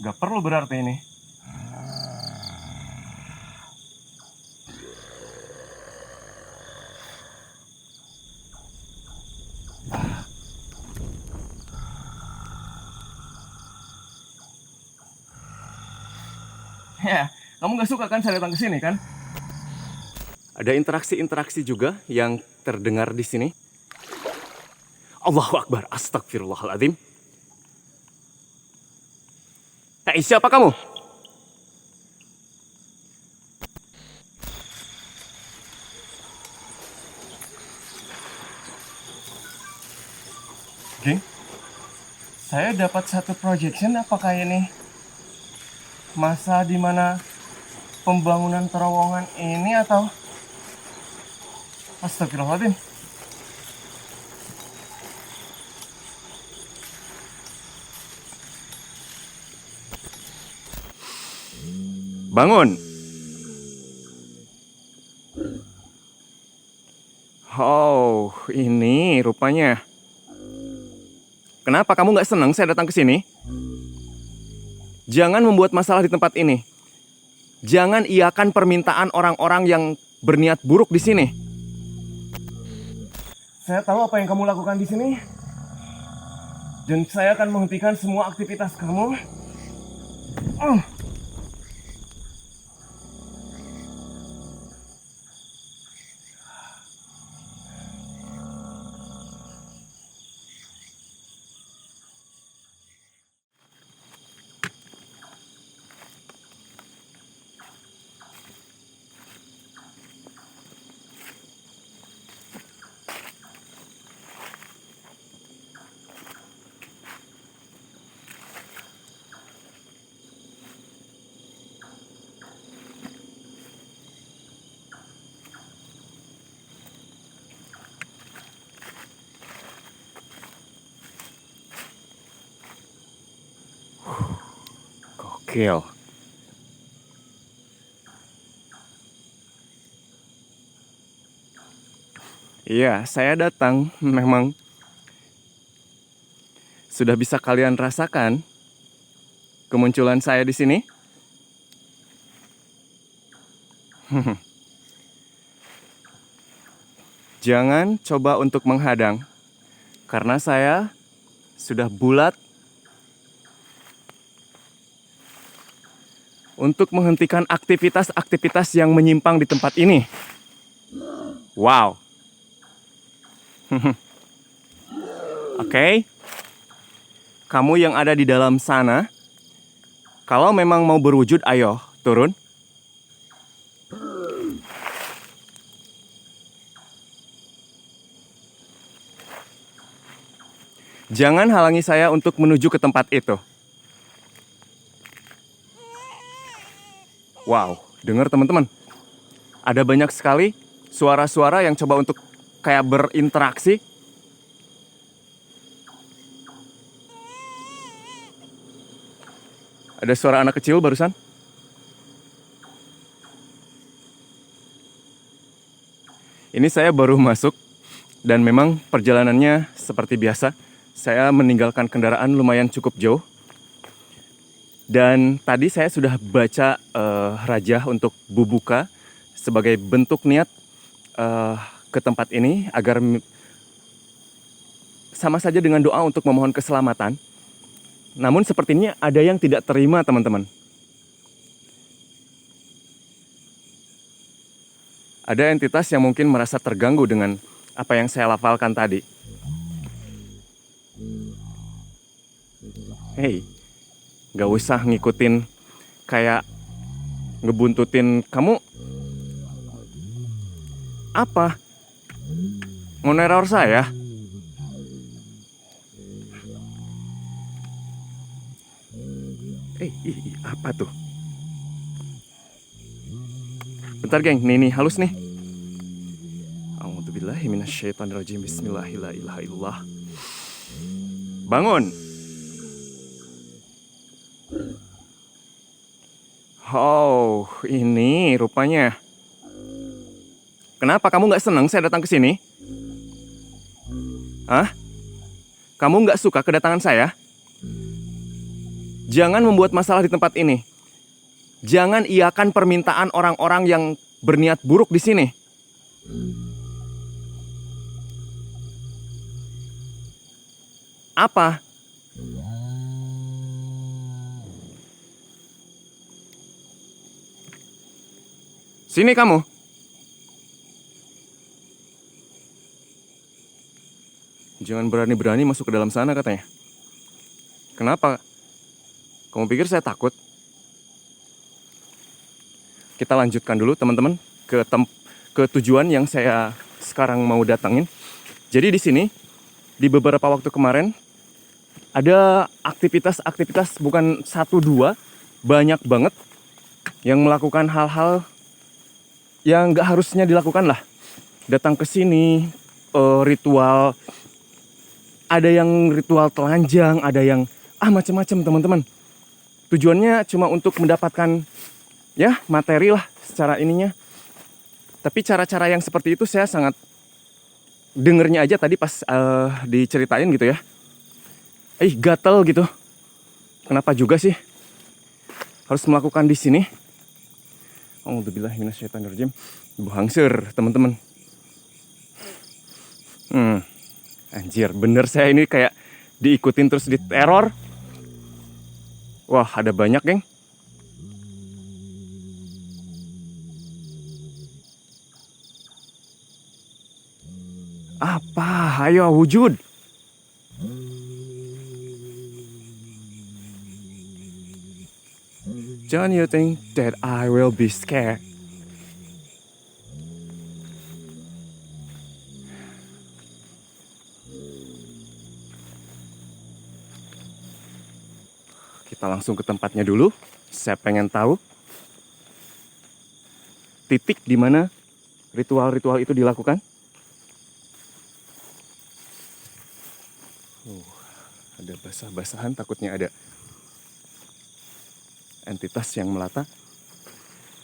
Gak perlu berarti ini. Ya, kamu gak suka kan saya datang ke sini kan? Ada interaksi-interaksi juga yang terdengar di sini. Allahu Akbar, astagfirullahaladzim. Hei, siapa kamu? Oke. Saya dapat satu projection, apakah ini masa dimana pembangunan terowongan ini atau astagfirullahaladzim. Bangun. Oh, ini rupanya. Kenapa kamu nggak senang saya datang ke sini? Jangan membuat masalah di tempat ini. Jangan iakan permintaan orang-orang yang berniat buruk di sini. Saya tahu apa yang kamu lakukan di sini. Dan saya akan menghentikan semua aktivitas kamu. Gokil. Iya, saya datang. Memang sudah bisa kalian rasakan kemunculan saya di sini. Jangan coba untuk menghadang, karena saya sudah bulat untuk menghentikan aktivitas-aktivitas yang menyimpang di tempat ini. Wow. Oke. Kamu yang ada di dalam sana, kalau memang mau berwujud, ayo turun. Jangan halangi saya untuk menuju ke tempat itu. Wow, dengar teman-teman. Ada banyak sekali suara-suara yang coba untuk kayak berinteraksi. Ada suara anak kecil barusan. Ini saya baru masuk dan memang perjalanannya seperti biasa. Saya meninggalkan kendaraan lumayan cukup jauh. Dan tadi saya sudah baca rajah untuk bubuka sebagai bentuk niat ke tempat ini agar sama saja dengan doa untuk memohon keselamatan. Namun sepertinya ada yang tidak terima, teman-teman. Ada entitas yang mungkin merasa terganggu dengan apa yang saya lafalkan tadi. Hei, gak usah ngikutin kayak ngebuntutin kamu. Apa? Mau neror saya? Apa tuh? Bentar geng, nih halus nih. A'udzubillahi minasyaitonirrajim. Bismillahirrahmanirrahim. Bangun. Oh, ini rupanya. Kenapa kamu nggak senang saya datang ke sini? Hah? Kamu nggak suka kedatangan saya? Jangan membuat masalah di tempat ini. Jangan iakan permintaan orang-orang yang berniat buruk di sini. Apa? Sini kamu. Jangan berani-berani masuk ke dalam sana katanya. Kenapa? Kamu pikir saya takut? Kita lanjutkan dulu teman-teman ke tujuan yang saya sekarang mau datangin. Jadi di sini di beberapa waktu kemarin ada aktivitas bukan satu dua, banyak banget yang melakukan hal-hal yang nggak harusnya dilakukan lah. Datang ke sini ritual, ada yang ritual telanjang, ada yang macam-macam teman-teman. Tujuannya cuma untuk mendapatkan ya materi lah secara ininya. Tapi cara-cara yang seperti itu saya sangat dengernya aja tadi pas diceritain gitu ya. Gatel gitu. Kenapa juga sih harus melakukan di sini? Alhamdulillah minasyaitonirrajim. Buhangsir teman-teman. Anjir, bener saya ini kayak diikutin terus diteror. Wah, ada banyak, geng. Apa? Ayo wujud. Don't you think that I will be scared? Kita langsung ke tempatnya dulu. Saya pengen tahu titik di mana ritual-ritual itu dilakukan. Ada basah-basahan, takutnya ada entitas yang melata.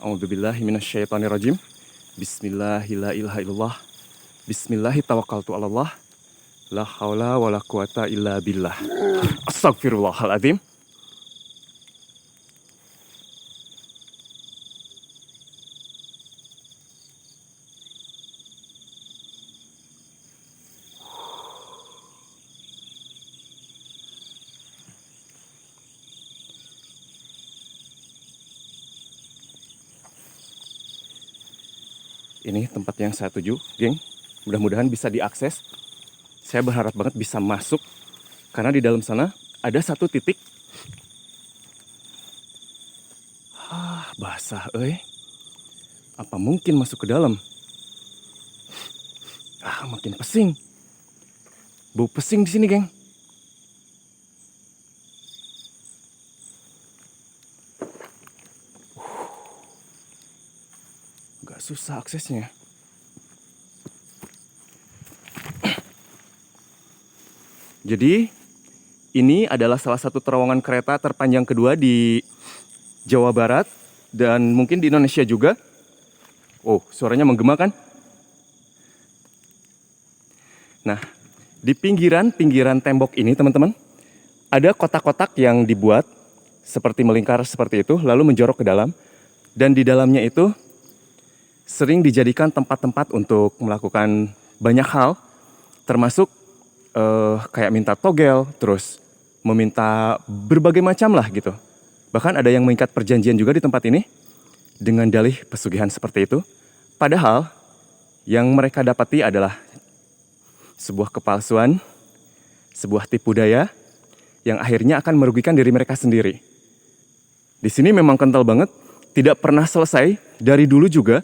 A'udzubillahi minasyaitonirrajim. Bismillahirrahmanirrahim. Bismillahi tawakkaltu 'alallah. La haula wala quwata illa billah. Astagfirullahaladzim. Ini tempat yang saya tuju, geng. Mudah-mudahan bisa diakses. Saya berharap banget bisa masuk, karena di dalam sana ada satu titik. Basah, apa mungkin masuk ke dalam? Makin pesing. Bau pesing di sini, geng. Gak susah aksesnya. Jadi ini adalah salah satu terowongan kereta terpanjang kedua di Jawa Barat dan mungkin di Indonesia juga. Suaranya menggema kan? Nah, di pinggiran tembok ini teman-teman, ada kotak-kotak yang dibuat seperti melingkar seperti itu, lalu menjorok ke dalam. Dan di dalamnya itu sering dijadikan tempat-tempat untuk melakukan banyak hal, termasuk kayak minta togel, terus meminta berbagai macam lah gitu. Bahkan ada yang mengikat perjanjian juga di tempat ini dengan dalih pesugihan seperti itu. Padahal yang mereka dapati adalah sebuah kepalsuan, sebuah tipu daya yang akhirnya akan merugikan diri mereka sendiri. Di sini memang kental banget, tidak pernah selesai, dari dulu juga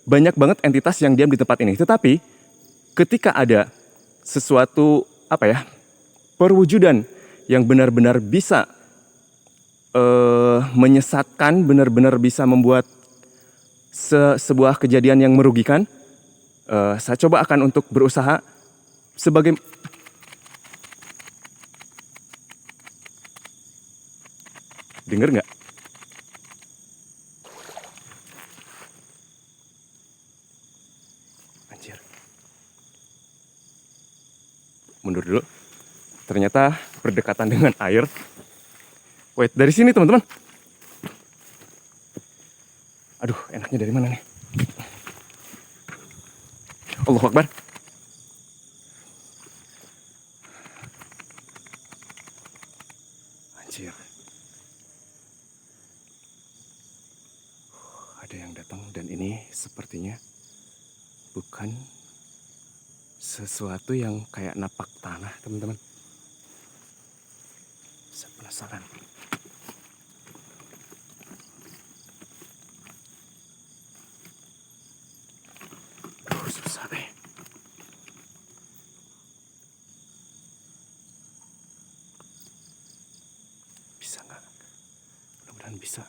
banyak banget entitas yang diam di tempat ini. Tetapi ketika ada sesuatu perwujudan yang benar-benar bisa menyesatkan, benar-benar bisa membuat sebuah kejadian yang merugikan, saya coba akan untuk berusaha sebagai denger nggak? Anjir. Mundur dulu. Ternyata berdekatan dengan air. Wait, dari sini teman-teman. Aduh, enaknya dari mana nih? Allahu Akbar. Anjir. Ada yang datang dan ini sepertinya bukan sesuatu yang kayak napak tanah, teman-teman. Saya penasaran. Susah deh. Bisa nggak? Mudah-mudahan bisa.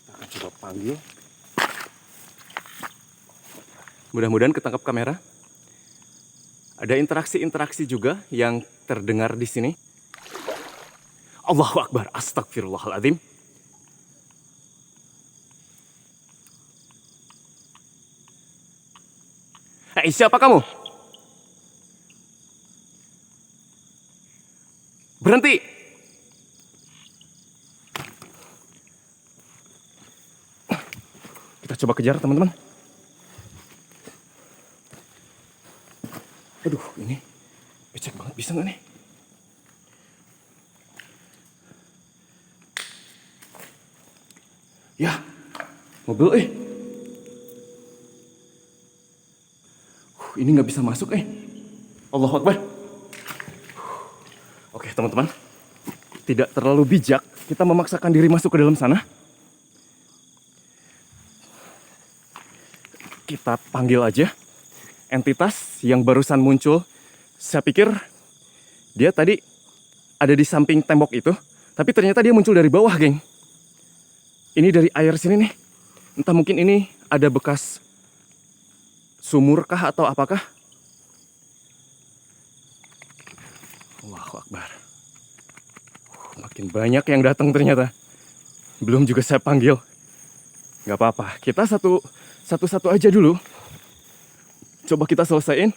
Kita akan coba panggil. Mudah-mudahan ketangkap kamera. Ada interaksi-interaksi juga yang terdengar di sini. Allahu Akbar, astagfirullahaladzim. Hei, siapa kamu? Berhenti! Kita coba kejar, teman-teman. Aduh, ini becek banget. Bisa nggak nih? Ya, mobil ini nggak bisa masuk Allahu Akbar. Oke, teman-teman. Tidak terlalu bijak kita memaksakan diri masuk ke dalam sana. Kita panggil aja entitas yang barusan muncul. Saya pikir dia tadi ada di samping tembok itu, tapi ternyata dia muncul dari bawah, geng. Ini dari air sini nih. Entah mungkin ini ada bekas sumur kah atau apakah? Allahu Akbar. Makin banyak yang datang ternyata. Belum juga saya panggil. Gak apa-apa, kita satu-satu aja dulu. Coba kita selesaiin.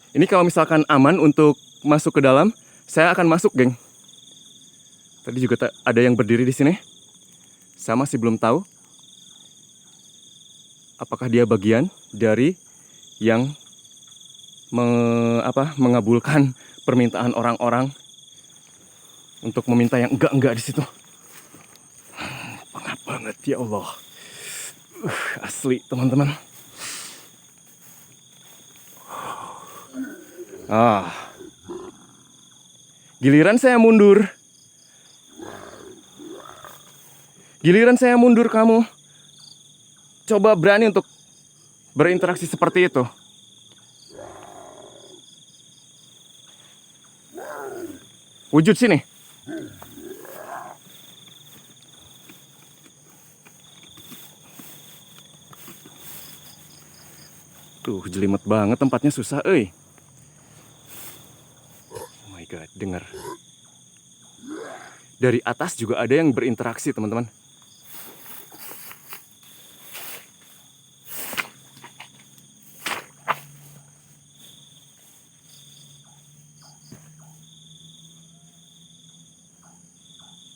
Ini kalau misalkan aman untuk masuk ke dalam, saya akan masuk, geng. Tadi juga ada yang berdiri di sini. Saya masih belum tahu apakah dia bagian dari yang mengabulkan permintaan orang-orang untuk meminta yang enggak di situ. Pengap banget, ya Allah. Asli, teman-teman. Giliran saya mundur. Giliran saya mundur, kamu coba berani untuk berinteraksi seperti itu. Wujud sini. Tuh, jelimet banget tempatnya, susah, Oh my God, dengar. Dari atas juga ada yang berinteraksi, teman-teman.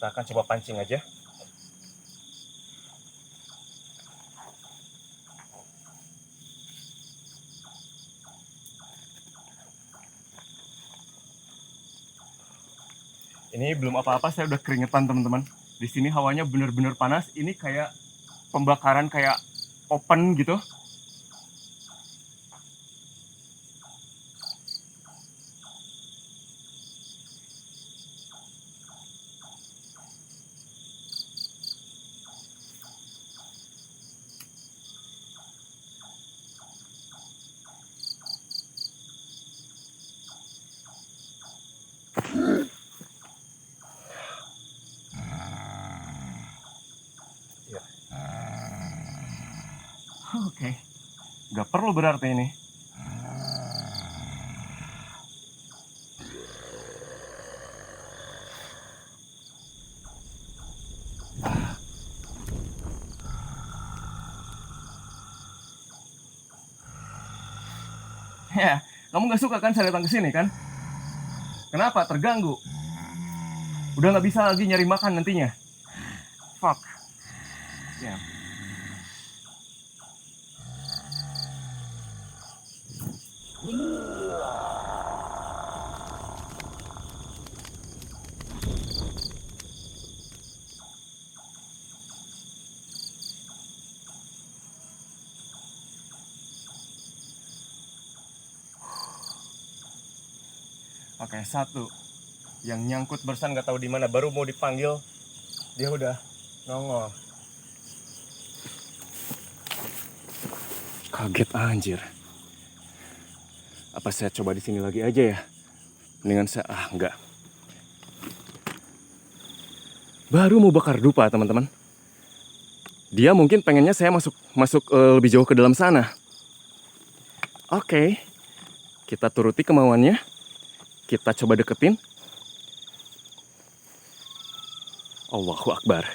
Kita akan coba pancing aja. Ini belum apa-apa, saya udah keringetan, teman-teman. Di sini hawanya bener-bener panas. Ini kayak pembakaran kayak open gitu. Oke, nggak perlu berarti ini. Ya, kamu nggak suka kan saya datang ke sini kan? Kenapa? Terganggu. Udah nggak bisa lagi nyari makan nantinya. Fuck. Ya. Oke, satu. Yang nyangkut bersan nggak tahu di mana, baru mau dipanggil dia udah nongol. Kaget anjir. Apa saya coba di sini lagi aja ya? Mendingan saya enggak. Baru mau bakar dupa, teman-teman. Dia mungkin pengennya saya masuk lebih jauh ke dalam sana. Oke. Kita turuti kemauannya. Kita coba deketin. Allahu Akbar.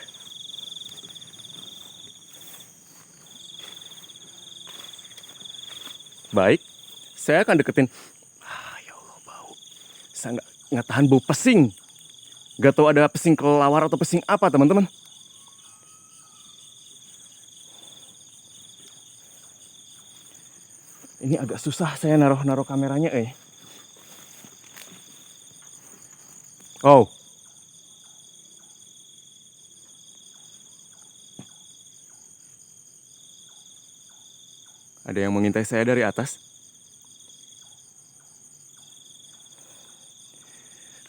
Baik, saya akan deketin. Ya Allah, bau. Saya nggak tahan bau pesing. Gak tahu ada pesing kelelawar atau pesing apa, teman-teman. Ini agak susah saya naruh kameranya, Oh. Ada yang mengintai saya dari atas.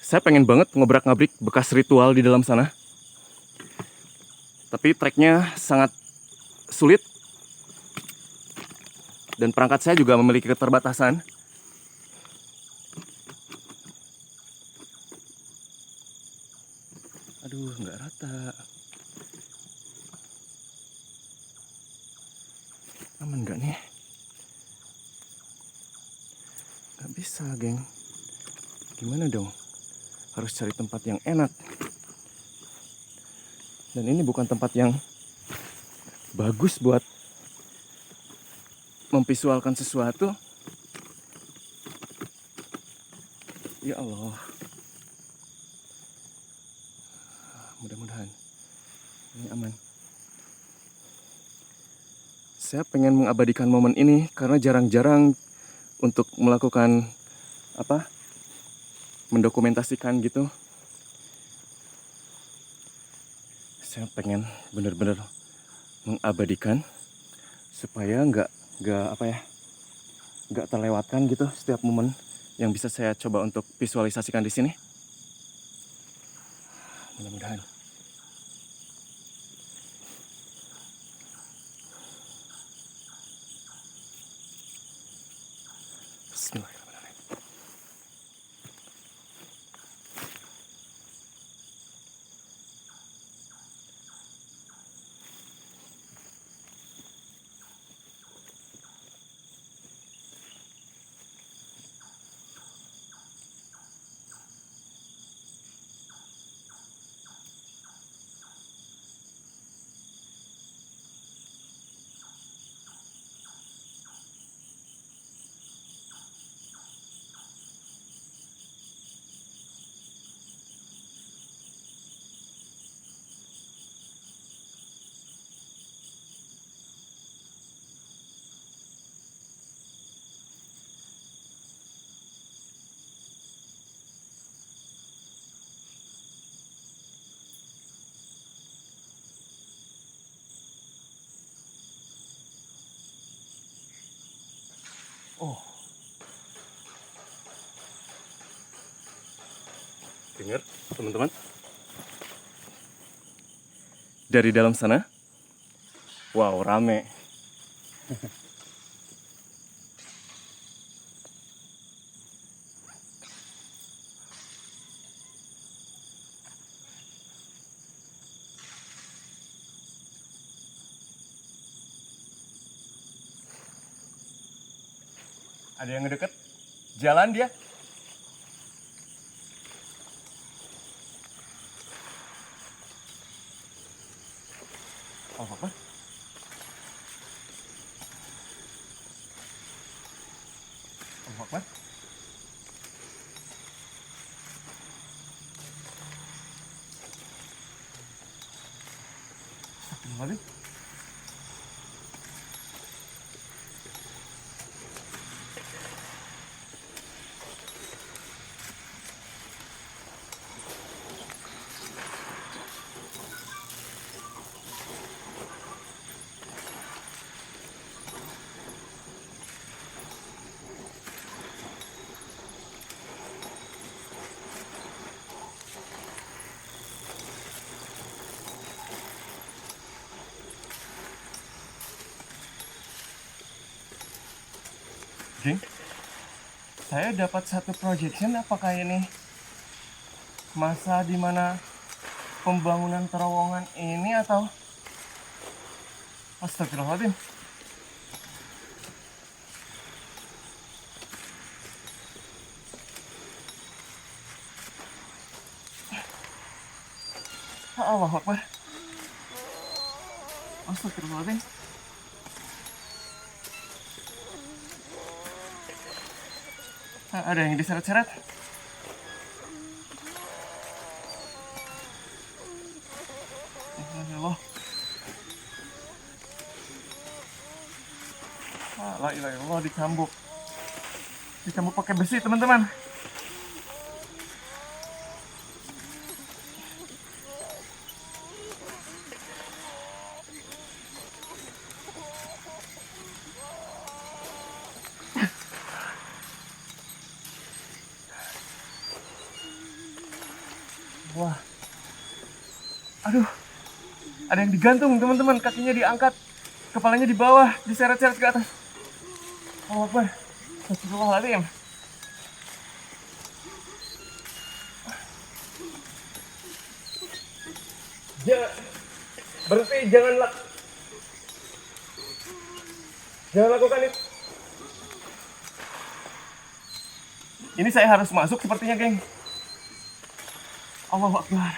Saya pengen banget ngobrak-ngabrik bekas ritual di dalam sana. Tapi treknya sangat sulit. Dan perangkat saya juga memiliki keterbatasan. Aduh, nggak rata. Aman nggak nih? Nggak bisa, geng. Gimana dong? Harus cari tempat yang enak. Dan ini bukan tempat yang bagus buat memvisualkan sesuatu. Ya Allah. Mudah-mudahan ini aman. Saya pengen mengabadikan momen ini karena jarang-jarang untuk melakukan mendokumentasikan gitu. Saya pengen bener-bener mengabadikan supaya nggak terlewatkan gitu setiap momen yang bisa saya coba untuk visualisasikan di sini. Mudah-mudahan. Bismillahirrahmanirrahim. Oh. Dengar, teman-teman. Dari dalam sana. Wow, rame. Ada yang ngedeket? Jalan dia. Oh, apa? Allahu Akbar. Astagfirullahaladzim. Oke, saya dapat satu projection. Apakah ini masa dimana pembangunan terowongan ini atau astagfirullahaladzim. Allahu Akbar. Astagfirullahaladzim. Ada yang diseret-seret. Allah. La ilaha illallah, dicambuk. Dicambuk pakai besi, teman-teman. Wah, aduh, ada yang digantung, teman-teman. Kakinya diangkat, kepalanya di bawah, diseret-seret ke atas. Allahu Akbar. Astagfirullahaladzim. Berhenti, jangan lakukan itu. Ini saya harus masuk sepertinya, geng. Allahu Akbar.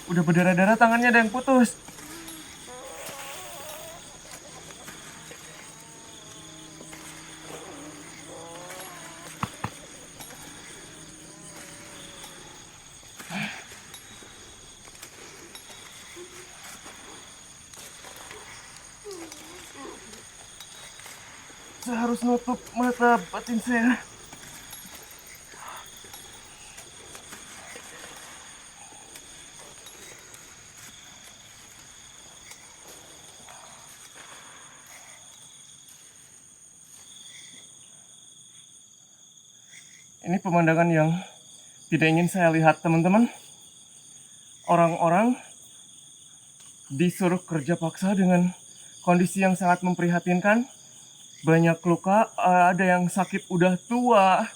Udah berdarah-darah, tangannya ada yang putus. Saya harus nutup mata batin saya. Ini pemandangan yang tidak ingin saya lihat, teman-teman. Orang-orang disuruh kerja paksa dengan kondisi yang sangat memprihatinkan. Banyak luka, ada yang sakit udah tua.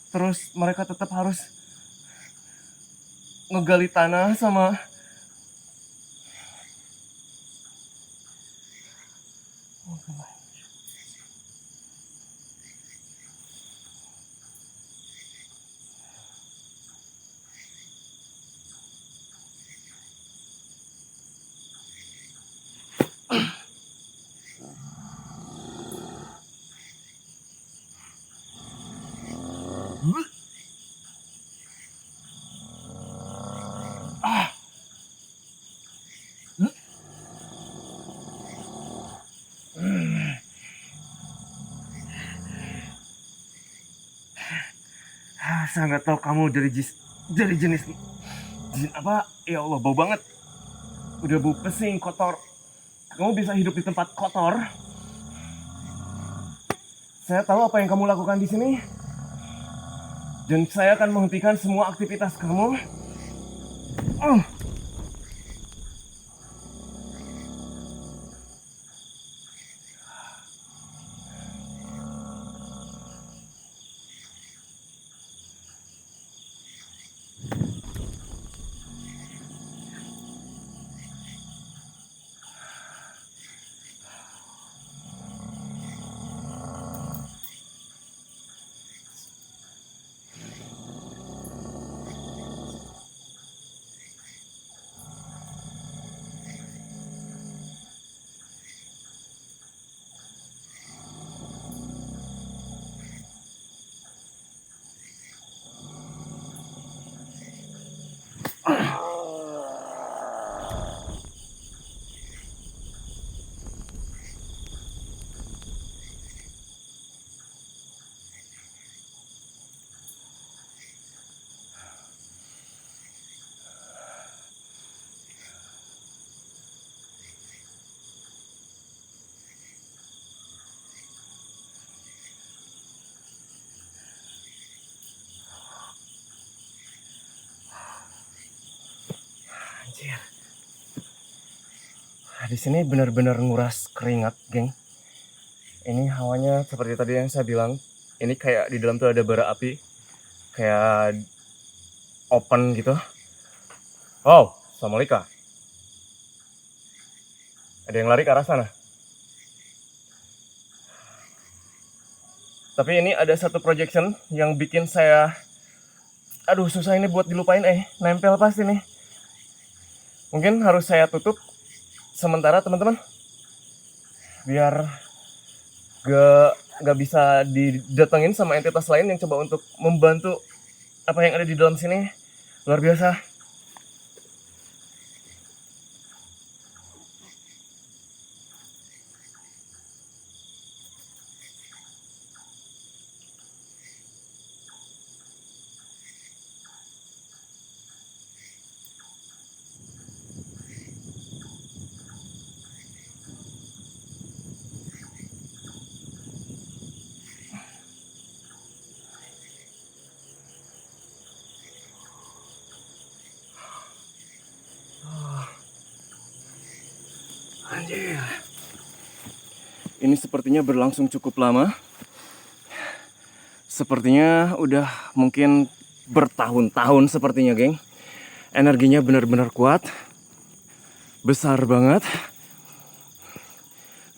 Terus mereka tetap harus ngegali tanah sama saya nggak tahu kamu dari jenis jin apa. Ya Allah, bau banget. Udah bau pesing, kotor. Kamu bisa hidup di tempat kotor. Saya tahu apa yang kamu lakukan di sini. Dan saya akan menghentikan semua aktivitas kamu. Anjir. Di sini benar-benar nguras keringat, geng. Ini hawanya seperti tadi yang saya bilang. Ini kayak di dalam tuh ada bara api, kayak open gitu. Oh, Assalamualaikum. Ada yang lari ke arah sana. Tapi ini ada satu projection yang bikin saya, aduh susah ini buat dilupain, nempel pasti nih. Mungkin harus saya tutup sementara teman-teman, biar gak bisa didatengin sama entitas lain yang coba untuk membantu apa yang ada di dalam sini. Luar biasa. Anjir. Ini sepertinya berlangsung cukup lama. Sepertinya udah mungkin bertahun-tahun sepertinya, geng. Energinya benar-benar kuat. Besar banget.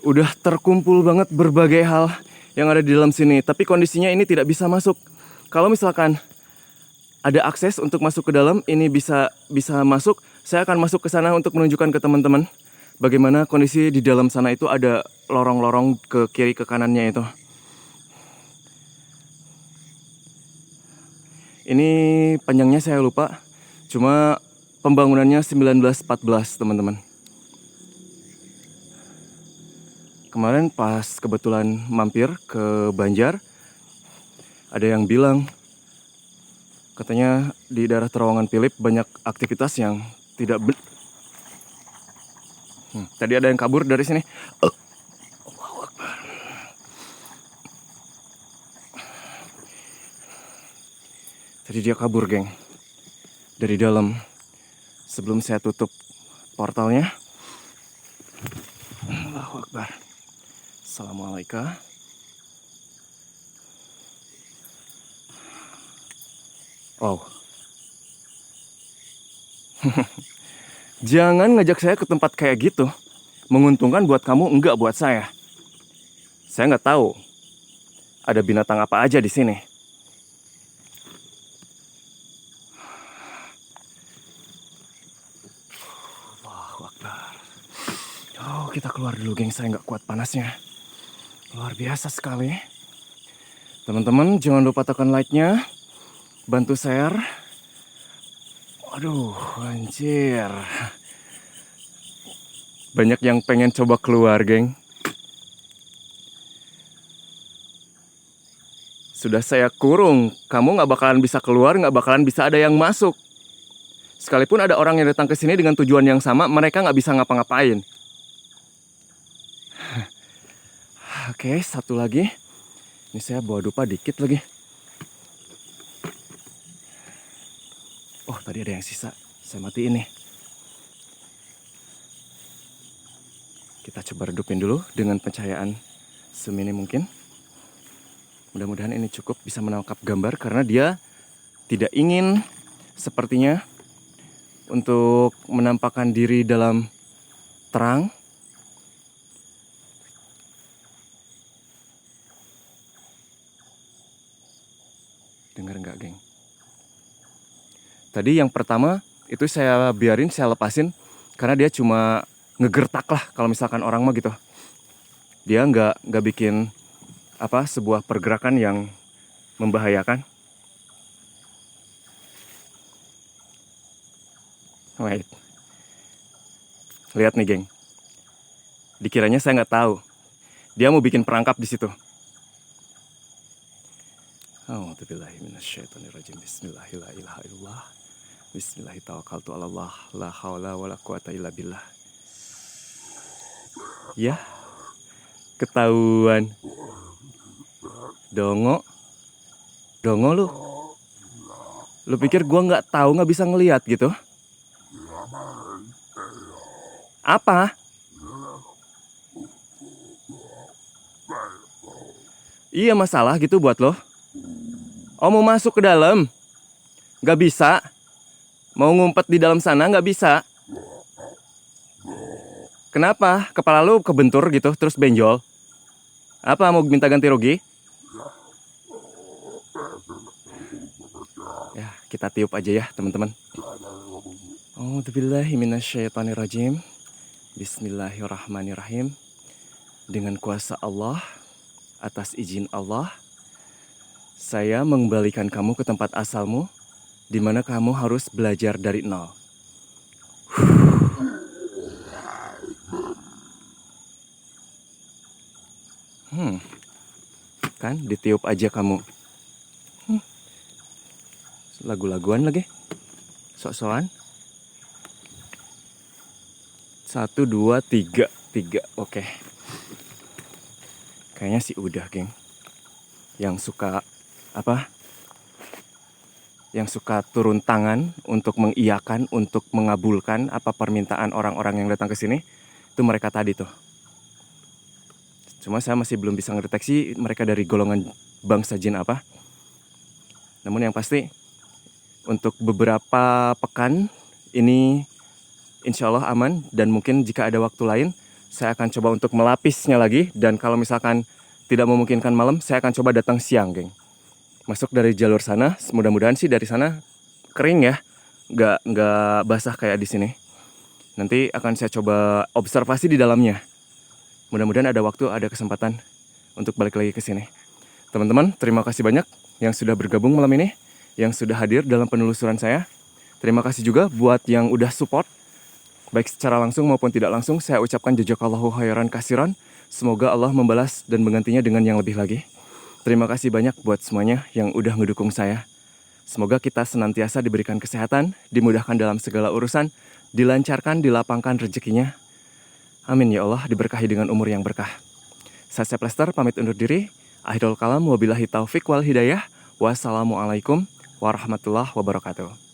Udah terkumpul banget berbagai hal yang ada di dalam sini. Tapi kondisinya ini tidak bisa masuk. Kalau misalkan ada akses untuk masuk ke dalam, ini bisa masuk. Saya akan masuk ke sana untuk menunjukkan ke teman-teman bagaimana kondisi di dalam sana. Itu ada lorong-lorong ke kiri ke kanannya itu. Ini panjangnya saya lupa. Cuma pembangunannya 1914, teman-teman. Kemarin pas kebetulan mampir ke Banjar, ada yang bilang katanya di daerah Terowongan Philip banyak aktivitas yang tidak tadi ada yang kabur dari sini. Allahu Akbar. Tadi dia kabur, geng. Dari dalam. Sebelum saya tutup portalnya. Allahu Akbar. Assalamualaikum. Wow. Jangan ngajak saya ke tempat kayak gitu. Menguntungkan buat kamu, enggak buat saya. Saya nggak tahu ada binatang apa aja di sini. Allahu Akbar. Oh, kita keluar dulu, geng. Saya nggak kuat panasnya. Luar biasa sekali. Teman-teman, jangan lupa tekan like-nya. Bantu share. Waduh, anjir. Banyak yang pengen coba keluar, geng. Sudah saya kurung. Kamu nggak bakalan bisa keluar, nggak bakalan bisa ada yang masuk. Sekalipun ada orang yang datang ke sini dengan tujuan yang sama, mereka nggak bisa ngapa-ngapain. Oke, satu lagi. Ini saya bawa dupa dikit lagi. Oh, tadi ada yang sisa. Saya matiin nih. Kita coba redupin dulu dengan pencahayaan seminim mungkin. Mudah-mudahan ini cukup bisa menangkap gambar karena dia tidak ingin sepertinya untuk menampakkan diri dalam terang. Dengar nggak, geng? Tadi yang pertama itu saya biarin, saya lepasin karena dia cuma ngegertak lah kalau misalkan orang mah gitu. Dia nggak bikin sebuah pergerakan yang membahayakan. Wait. Lihat nih, geng. Dikiranya saya nggak tahu. Dia mau bikin perangkap di situ. A'udzubillahiminasyaitonirrajim. Bismillahirrahmanirrahim. Bismillahirrahmanirrahim. La haula wala quwata illa billah. Ya, ketahuan. Dongo lu. Lu pikir gua nggak tahu, nggak bisa ngelihat gitu? Apa? Iya, masalah gitu buat lo? Oh, mau masuk ke dalam? Nggak bisa. Mau ngumpet di dalam sana nggak bisa. Kenapa? Kepala lu kebentur gitu, terus benjol? Apa, mau minta ganti rugi? Ya, kita tiup aja ya, teman-teman. A'udzubillahiminasyaitonirrajim. Bismillahirrahmanirrahim. Dengan kuasa Allah, atas izin Allah, saya mengembalikan kamu ke tempat asalmu, di mana kamu harus belajar dari nol. Kan ditiup aja kamu. Lagu-laguan lagi. Sok-sokan. 1, 2, 3. 3, oke. Kayaknya sih udah, geng. Yang suka Yang suka turun tangan untuk mengiyakan, untuk mengabulkan apa permintaan orang-orang yang datang ke sini, itu mereka tadi tuh. Cuma saya masih belum bisa ngedeteksi mereka dari golongan bangsa jin apa. Namun yang pasti, untuk beberapa pekan ini insya Allah aman. Dan mungkin jika ada waktu lain, saya akan coba untuk melapisnya lagi. Dan kalau misalkan tidak memungkinkan malam, saya akan coba datang siang, geng. Masuk dari jalur sana, mudah-mudahan sih dari sana kering ya. Nggak basah kayak di sini. Nanti akan saya coba observasi di dalamnya. Mudah-mudahan ada waktu, ada kesempatan untuk balik lagi ke sini. Teman-teman, terima kasih banyak yang sudah bergabung malam ini, yang sudah hadir dalam penelusuran saya. Terima kasih juga buat yang udah support, baik secara langsung maupun tidak langsung. Saya ucapkan jazakallahu khairan kasiran. Semoga Allah membalas dan menggantinya dengan yang lebih lagi. Terima kasih banyak buat semuanya yang udah ngedukung saya. Semoga kita senantiasa diberikan kesehatan, dimudahkan dalam segala urusan, dilancarkan, dilapangkan rezekinya. Amin ya Allah, diberkahi dengan umur yang berkah. Saya Lester pamit undur diri. Akhirul kalam, wabillahi taufik wal hidayah. Wassalamualaikum warahmatullahi wabarakatuh.